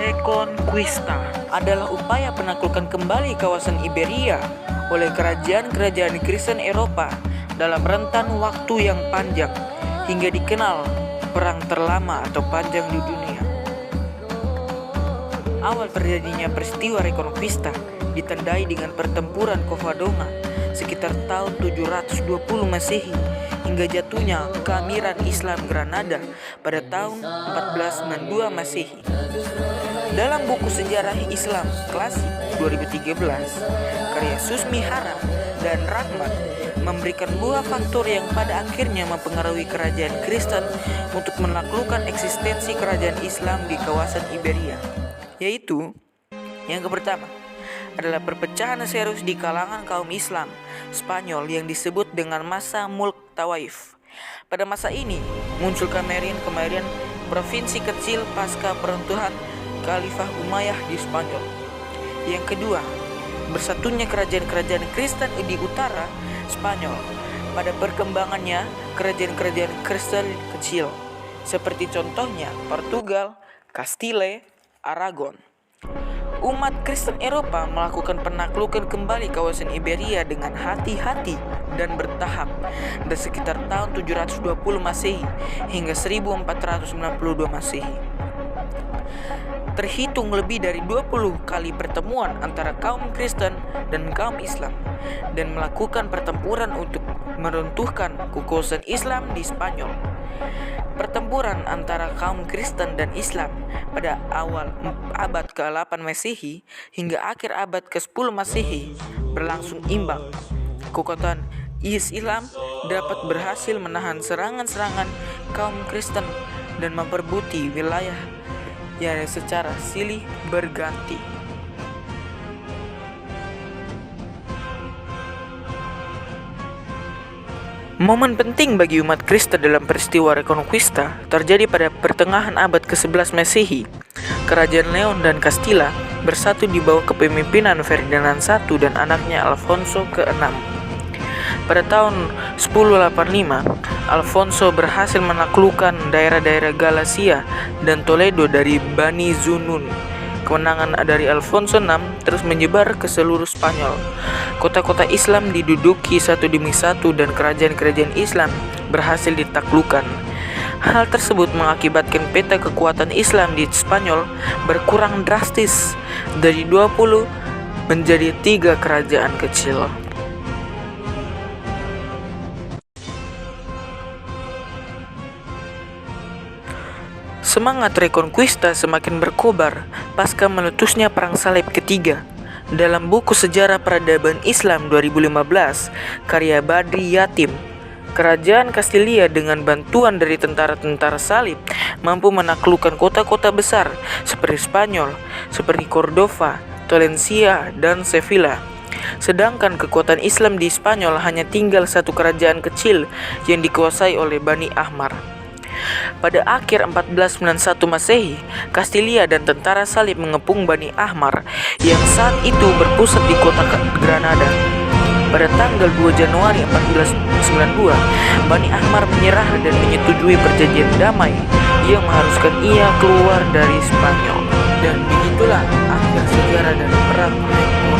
Reconquista adalah upaya penaklukan kembali kawasan Iberia oleh kerajaan-kerajaan Kristen Eropa dalam rentan waktu yang panjang hingga dikenal perang terlama atau panjang di dunia. Awal terjadinya peristiwa Reconquista ditandai dengan pertempuran Covadonga sekitar tahun 720 Masehi hingga jatuhnya keamiran Islam Granada pada tahun 1492 Masehi. Dalam buku Sejarah Islam Klasik 2013, karya Susmi Hara dan Rahmat memberikan dua faktor yang pada akhirnya mempengaruhi kerajaan Kristen untuk menaklukkan eksistensi kerajaan Islam di kawasan Iberia, yaitu yang pertama adalah perpecahan serius di kalangan kaum Islam Spanyol yang disebut dengan masa Mulk Tawaif. Pada masa ini muncul kemarin provinsi kecil pasca peruntuhan Khalifah Umayyah di Spanyol. Yang kedua, bersatunya kerajaan-kerajaan Kristen di utara Spanyol. Pada perkembangannya kerajaan-kerajaan Kristen kecil seperti contohnya Portugal, Castile, Aragon. Umat Kristen Eropa melakukan penaklukan kembali kawasan Iberia dengan hati-hati dan bertahap dari sekitar tahun 720 Masehi hingga 1492 Masehi. Terhitung lebih dari 20 kali pertemuan antara kaum Kristen dan kaum Islam dan melakukan pertempuran untuk meruntuhkan kekuasaan Islam di Spanyol. Pertempuran antara kaum Kristen dan Islam pada awal abad ke-8 Masehi hingga akhir abad ke-10 Masehi berlangsung imbang. Kekuatan Islam dapat berhasil menahan serangan-serangan kaum Kristen dan memperbuti wilayah yang secara silih berganti. Momen penting bagi umat Kristen dalam peristiwa Reconquista terjadi pada pertengahan abad ke-11 Masehi. Kerajaan Leon dan Castilla bersatu di bawah kepemimpinan Ferdinand I dan anaknya Alfonso ke-6. Pada tahun 1085, Alfonso berhasil menaklukkan daerah-daerah Galicia dan Toledo dari Bani Zunun. Kemenangan dari Alfonso VI terus menyebar ke seluruh Spanyol. Kota-kota Islam diduduki satu demi satu dan kerajaan-kerajaan Islam berhasil ditaklukkan. Hal tersebut mengakibatkan peta kekuatan Islam di Spanyol berkurang drastis dari 20 menjadi 3 kerajaan kecil. Semangat Reconquista semakin berkobar pasca meletusnya Perang Salib ketiga. Dalam buku Sejarah Peradaban Islam 2015, karya Badri Yatim, kerajaan Kastilia dengan bantuan dari tentara-tentara salib mampu menaklukkan kota-kota besar seperti Spanyol, seperti Cordova, Tolentsia, dan Sevilla. Sedangkan kekuatan Islam di Spanyol hanya tinggal satu kerajaan kecil yang dikuasai oleh Bani Ahmar. Pada akhir 1491 Masehi, Kastilia dan tentara salib mengepung Bani Ahmar yang saat itu berpusat di kota Granada. Pada tanggal 2 Januari 1492, Bani Ahmar menyerah dan menyetujui perjanjian damai yang mengharuskan ia keluar dari Spanyol. Dan begitulah akhir sejarah dari Perang Reconquista.